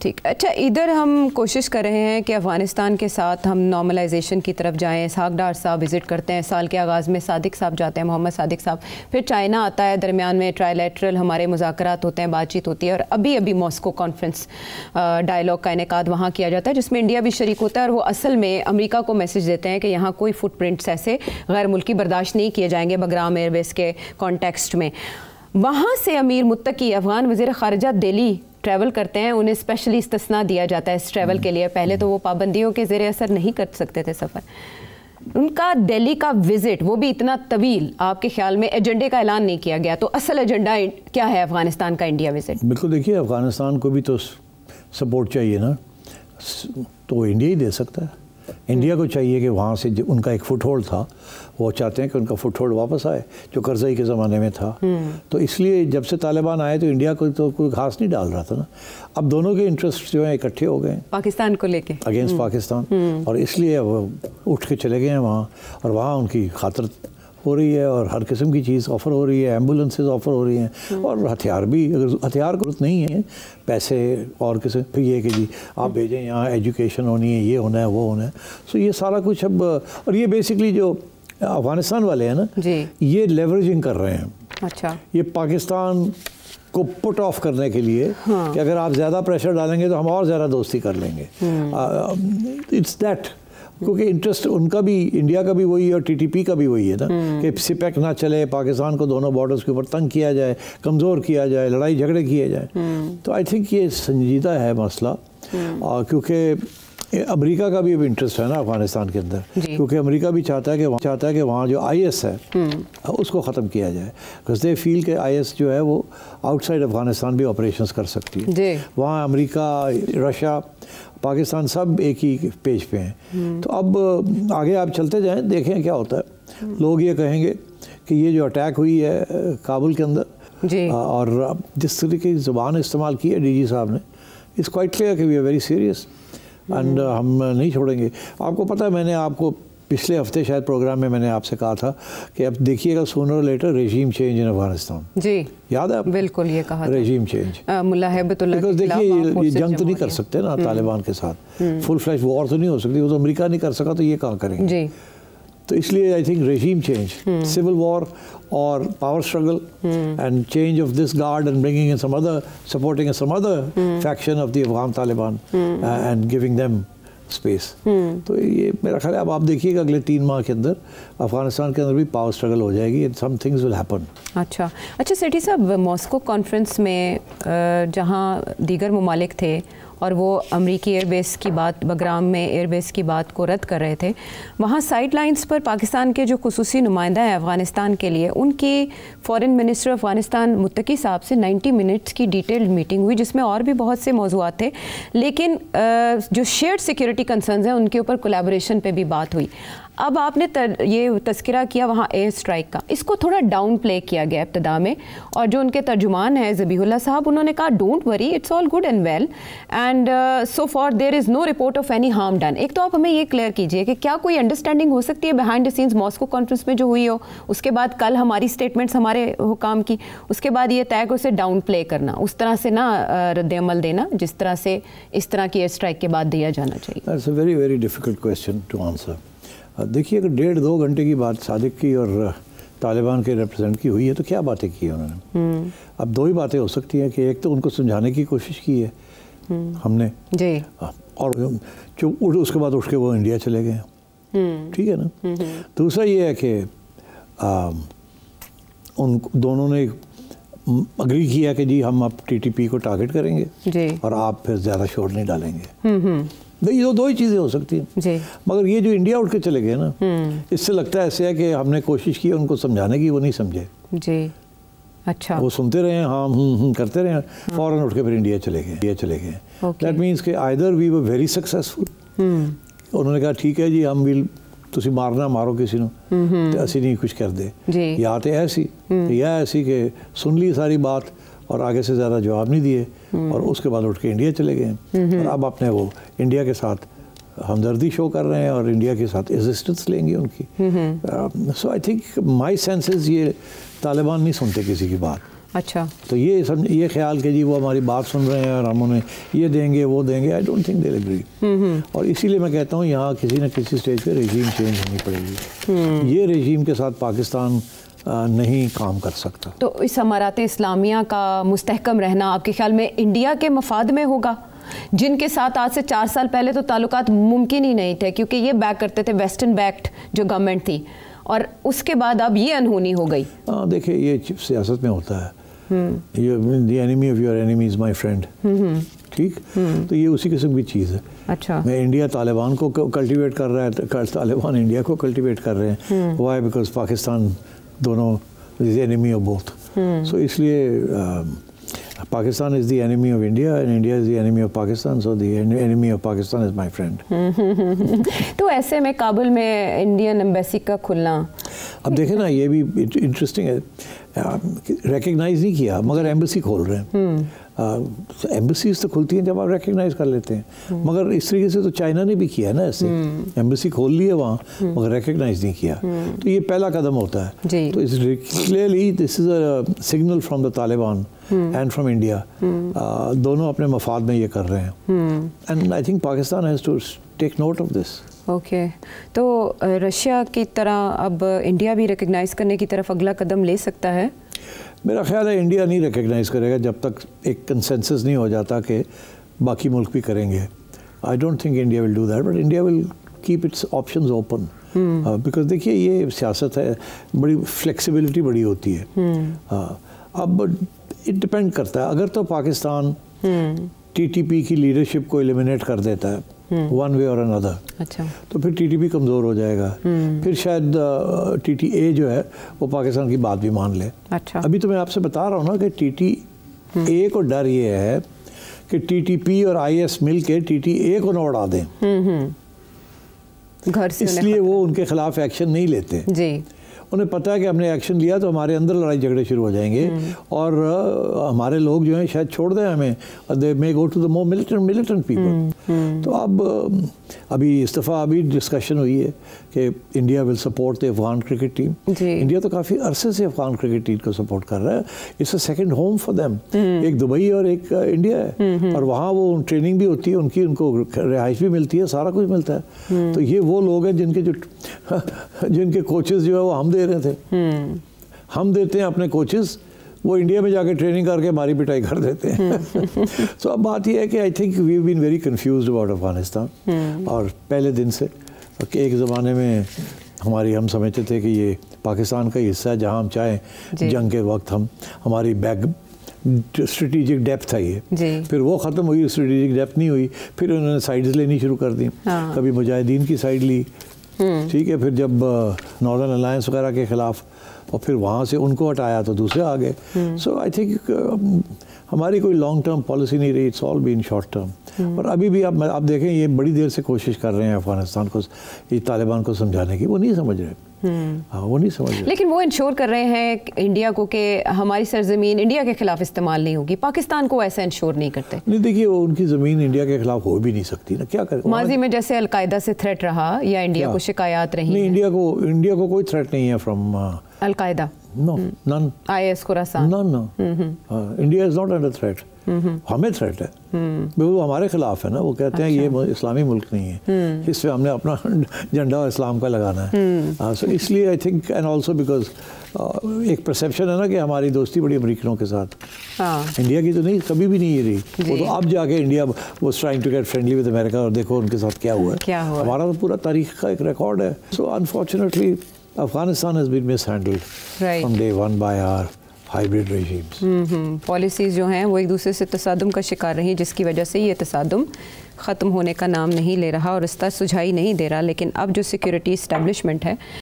ठीक। अच्छा, इधर हम कोशिश कर रहे हैं कि अफ़गानिस्तान के साथ हम नॉर्मलाइजेशन की तरफ जाएं। इसहाक डार साहब विज़िट करते हैं साल के आगाज़ में, सादिक साहब जाते हैं, मोहम्मद सादिक साहब, फिर चाइना आता है, दरमियान में ट्राइलेटरल हमारे मुज़ाकरात होते हैं, बातचीत होती है, और अभी अभी मॉस्को कॉन्फ्रेंस डायलॉग का इनेकाद वहाँ किया जाता है जिसमें इंडिया भी शरीक होता है, और वो असल में अमेरिका को मैसेज देते हैं कि यहाँ कोई फुटप्रिंट्स ऐसे गैर मुल्की बर्दाश्त नहीं किए जाएंगे बगराम एयरबेस के कॉन्टेक्स्ट में। वहाँ से अमीर मुत्तकी अफ़गान वज़ीर ख़ारिजा दिल्ली ट्रैवल करते हैं, उन्हें स्पेशली इस्तिस्ना दिया जाता है इस ट्रैवल के लिए। पहले तो वो पाबंदियों के ज़ेरे असर नहीं कर सकते थे सफ़र। उनका दिल्ली का विज़िट, वो भी इतना तवील, आपके ख्याल में एजेंडे का ऐलान नहीं किया गया, तो असल एजेंडा क्या है अफ़गानिस्तान का इंडिया विज़िट? बिल्कुल, देखिए अफ़गानिस्तान को भी तो सपोर्ट चाहिए ना, तो इंडिया ही दे सकता है। इंडिया को चाहिए कि वहाँ से उनका एक फुट होल्ड था, वो चाहते हैं कि उनका फुट होल्ड वापस आए जो करज़ई के ज़माने में था। तो इसलिए जब से तालिबान आए तो इंडिया को तो कोई घास नहीं डाल रहा था ना। अब दोनों के इंटरेस्ट जो हैं इकट्ठे हो गए पाकिस्तान को लेके, अगेंस्ट पाकिस्तान, और इसलिए वो उठ के चले गए हैं वहाँ, और वहाँ उनकी खातिर हो रही है और हर किस्म की चीज़ ऑफ़र हो रही है, एम्बुलेंसेज ऑफ़र हो रही हैं, और हथियार भी, अगर हथियार जरूरत नहीं है, पैसे और किसी फिर ये कि जी आप भेजें, यहाँ एजुकेशन होनी है, ये होना है, वो होना है। सो ये सारा कुछ अब, और ये बेसिकली जो अफ़गानिस्तान वाले हैं ना जी, ये लेवरेजिंग कर रहे हैं। अच्छा, ये पाकिस्तान को पुट ऑफ करने के लिए कि अगर आप ज़्यादा प्रेशर डालेंगे तो हम और ज़्यादा दोस्ती कर लेंगे। इट्स दैट, क्योंकि इंटरेस्ट उनका भी, इंडिया का भी वही है और टीटीपी का भी वही है ना कि सिपेक ना चले, पाकिस्तान को दोनों बॉर्डर्स के ऊपर तंग किया जाए, कमज़ोर किया जाए, लड़ाई झगड़े किए जाए। तो आई थिंक ये संजीदा है मसला, क्योंकि अमेरिका का भी अब इंटरेस्ट है ना अफ़गानिस्तान के अंदर, क्योंकि अमेरिका भी चाहता है कि वहाँ जो IS है उसको ख़त्म किया जाए, बिकॉज दे फील के IS जो है वो आउटसाइड अफ़गानिस्तान भी ऑपरेशंस कर सकती है। वहाँ अमेरिका, रशिया, पाकिस्तान सब एक ही पेज पे हैं। तो अब आगे आप चलते जाएं, देखें क्या होता है। लोग ये कहेंगे कि ये जो अटैक हुई है काबुल के अंदर, और जिस तरीके की ज़ुबान इस्तेमाल की है DG साहब ने, इट्स क्वाइट क्लियर कि we are very serious and हम नहीं छोड़ेंगे। आपको पता है, मैंने आपको पिछले हफ्ते शायद प्रोग्राम में मैंने आपसे कहा था कि अब देखिएगा sooner or later regime change in Afghanistan. जी, याद है? बिल्कुल, ये कहा regime change. Mullah Hibatullah, because देखिए ये जंग तो नहीं कर सकते ना तालिबान के साथ, फुल फ्लैश वॉर तो नहीं हो सकती, वो तो अमेरिका नहीं कर सका, तो ये कहाँ करेंगे जी। तो इसलिए I think regime change, civil war और power struggle and change of this guard and bringing in some other, supporting some other faction of the Afghan Taliban and giving them space. तो ये मेरा ख्याल है अब आप देखिएगा अगले 3 माह के अंदर अफगानिस्तान के अंदर भी पावर स्ट्रगल हो जाएगी and some things will happen. अच्छा, सेठी साहब, मॉस्को कॉन्फ्रेंस में जहाँ दीगर ममालिक थे और वो अमरीकी एयरबेस की बात, बगराम में एयरबेस की बात को रद्द कर रहे थे, वहाँ साइड लाइन्स पर पाकिस्तान के जो खुसूसी नुमाइंदा है अफ़गानिस्तान के लिए, उनकी फ़ॉरेन मिनिस्टर अफ़गानिस्तान मुत्तकी साहब से 90 मिनट्स की डिटेल्ड मीटिंग हुई, जिसमें और भी बहुत से मौज़ूआत थे, लेकिन जो शेयर्ड सिक्योरिटी कंसर्न्स हैं उनके ऊपर कोलैबोरेशन पे भी बात हुई। अब आपने ये तस्करा किया वहाँ एयर स्ट्राइक का, इसको थोड़ा डाउन प्ले किया गया इब्तिदा में, और जो उनके तर्जुमान हैं ज़बीहुल्लाह साहब, उन्होंने कहा don't worry, it's all good and well and so far there is no report of any harm done. एक तो आप हमें ये क्लियर कीजिए कि क्या कोई अंडरस्टैंडिंग हो सकती है behind the scenes Moscow conference में जो हुई हो, उसके बाद कल हमारी स्टेटमेंट्स हमारे हुकाम की, उसके बाद ये तय को उसे डाउन प्ले करना, उस तरह से ना रद्द-ए-अमल देना जिस तरह से इस तरह की एयर स्ट्राइक के बाद दिया जाना चाहिए? That's a very very difficult question to answer. देखिए, अगर 1.5-2 घंटे की बात सादिक की और तालिबान के रिप्रेजेंट की हुई है तो क्या बातें की उन्होंने? अब 2 ही बातें हो सकती हैं कि एक तो उनको समझाने की कोशिश की है हमने जी, और जो उसके बाद उठ के वो इंडिया चले गए, ठीक है ना। दूसरा ये है कि उन दोनों ने अग्री किया कि जी हम अब TTP को टारगेट करेंगे जी, और आप फिर ज़्यादा शोर नहीं डालेंगे। ये 2 ही चीज़ें हो सकती हैं जी। मगर ये जो इंडिया उठ के चले गए ना, इससे लगता है ऐसे है कि हमने कोशिश की उनको समझाने की, वो नहीं समझे जी। अच्छा, वो सुनते रहे, हाँ करते रहे, फौरन उठ के फिर इंडिया चले गए। दैट मीन्स कि either we were very successful, उन्होंने कहा ठीक है जी हम भी तुसी मारना मारो किसी ने तो असी नहीं कुछ कर दे, या तो ऐसी कि सुन ली सारी बात और आगे से ज़्यादा जवाब नहीं दिए, और उसके बाद उठ के इंडिया चले गए, और अब अपने वो इंडिया के साथ हमदर्दी शो कर रहे हैं और इंडिया के साथ रेजिस्टेंस लेंगे उनकी। So I think my sense is ये तालिबान नहीं सुनते किसी की बात। अच्छा, तो ये ख्याल कि जी वो हमारी बात सुन रहे हैं और हम उन्हें ये देंगे वो देंगे, I don't think they will agree. और इसीलिए मैं कहता हूँ यहाँ किसी न किसी स्टेज पे रेजीम चेंज होनी पड़ेगी। ये रेजीम के साथ पाकिस्तान नहीं काम कर सकता। तो इस अमारात इस्लामिया का मुस्तहकम रहना आपके ख्याल में इंडिया के मफाद में होगा, जिनके साथ आज से 4 साल पहले तो ताल्लुकात मुमकिन ही नहीं थे, क्योंकि ये बैक करते थे वेस्टर्न बैक्ड जो गवर्नमेंट थी, और उसके बाद अब ये अनहोनी हो गई। देखिए ये सियासत में होता है, the enemy of your enemy is my friend, ठीक। तो ये उसी किस्म की चीज़ है। अच्छा, मैं इंडिया तालिबान को कल्टीवेट कर रहा है, तालिबान इंडिया को कल्टीवेट कर रहे हैं। वाई? बिकॉज पाकिस्तान दोनों इज एनिमी ऑफ बोथ। सो इसलिए Pakistan is the enemy of India and India is the enemy of Pakistan, so the enemy of Pakistan is my friend. तो ऐसे में काबुल में इंडियन एम्बेसी का खुलना, अब देखें ना, ये भी इंटरेस्टिंग है, रिकग्नाइज नहीं किया मगर एम्बेसी खोल रहे हैं। एम्बेसीज तो खुलती हैं जब आप रिकग्नाइज कर लेते हैं, मगर इस तरीके से तो चाइना ने भी किया है ना, ऐसे एम्बेसी खोल ली है वहाँ मगर रिकग्नाइज नहीं किया। तो ये पहला कदम होता है। तो clearly this is a signal from the Taliban and from India, दोनों अपने मफाद में ये कर रहे हैं। And I think Pakistan has to take note of this. Okay, तो रशिया की तरह अब इंडिया भी रिकग्नाइज करने की तरफ अगला कदम ले सकता है? मेरा ख्याल है इंडिया नहीं रिकग्नाइज करेगा जब तक एक कंसेंसस नहीं हो जाता कि बाकी मुल्क भी करेंगे। आई don't think India will do that, but India will keep its options open, because देखिए ये सियासत है, बड़ी फ्लेक्सिबिलिटी बड़ी होती है। अब इट डिपेंड करता है, अगर तो पाकिस्तान टीटीपी की लीडरशिप को एलिमिनेट कर देता है वन वे और अनदर, अच्छा, तो फिर टीटीपी कमज़ोर हो जाएगा। फिर शायद टीटीए जो है वो पाकिस्तान की बात भी मान ले। अच्छा, अभी तो मैं आपसे बता रहा हूँ ना कि टीटीए को डर ये है कि टीटीपी और आईएस मिल के टीटीए को न उड़ा दें, घर से, इसलिए वो उनके खिलाफ एक्शन नहीं लेते जी। उन्हें पता है कि हमने एक्शन लिया तो हमारे अंदर लड़ाई झगड़े शुरू हो जाएंगे और हमारे लोग जो हैं शायद छोड़ दें हमें, they may go to the more militant people. तो अब अभी इस दफ़ा अभी डिस्कशन हुई है कि India will support the Afghan cricket team. India तो काफ़ी अरसे से अफगान क्रिकेट टीम को सपोर्ट कर रहा है। It's a second home for them. एक दुबई और एक इंडिया है, और वहाँ वो ट्रेनिंग भी होती है उनकी, उनको रिहाइश भी मिलती है, सारा कुछ मिलता है। तो ये वो लोग हैं जिनके कोचेस जो है वो हम दे रहे थे, हम देते हैं अपने कोचेस, वो इंडिया में जाके ट्रेनिंग करके हमारी पिटाई कर देते हैं। तो अब बात यह है कि I think we have been very confused about Afghanistan, और पहले दिन से कि एक ज़माने में हम समझते थे कि ये पाकिस्तान का हिस्सा है, जहाँ हम चाहें जंग के वक्त हमारी स्ट्रेटेजिक डेप्थ है ये। फिर वो ख़त्म हुई, स्ट्रेटेजिक डेप्थ नहीं हुई, फिर उन्होंने साइड्स लेनी शुरू कर दी। कभी मुजाहिदीन की साइड ली, ठीक है, फिर जब नॉर्दर्न अलायंस वगैरह के ख़िलाफ़, और फिर वहाँ से उनको हटाया तो दूसरे आ गए। सो आई थिंक हमारी कोई लॉन्ग टर्म पॉलिसी नहीं रही, it's all been short term. और अभी भी आप देखें ये बड़ी देर से कोशिश कर रहे हैं अफगानिस्तान को, ये तालिबान को समझाने की, वो नहीं समझ रहे। हाँ, वो नहीं समझ रहे। लेकिन वो इंश्योर कर रहे हैं इंडिया को कि हमारी सरजमीन इंडिया के खिलाफ इस्तेमाल नहीं होगी। पाकिस्तान को ऐसा इंश्योर नहीं करते। नहीं, देखिए वो उनकी ज़मीन इंडिया के खिलाफ हो भी नहीं सकती ना, क्या करें। माजी में जैसे अलकायदा से थ्रेट रहा या इंडिया को शिकायत रही? नहीं, इंडिया को कोई थ्रेट नहीं है from al Qaeda. No, none. IS Khorasan? No, India is not under threat. हमें थ्रेट है, वो हमारे खिलाफ है ना। वो कहते हैं ये इस्लामी मुल्क नहीं है, इसमें हमने अपना झंडा इस्लाम का लगाना है। सो इसलिए I think, and also because एक परसेप्शन है ना कि हमारी दोस्ती बड़ी अमेरिकनों के साथ। इंडिया की तो नहीं, कभी भी नहीं रही। वो तो अब जाके India was trying to get friendly with America, और देखो उनके साथ क्या हुआ है। हमारा तो पूरा तारीख का एक रिकॉर्ड है। So unfortunately Afghanistan has been mishandled from day one by our hybrid regimes. Policies जो हैं वो एक दूसरे से तसादुम का शिकार रही, जिसकी वजह से ये तसादुम ख़त्म होने का नाम नहीं ले रहा और रिश्ता सुझाई नहीं दे रहा। लेकिन अब जो सिक्योरिटी इस्टेब्लिशमेंट है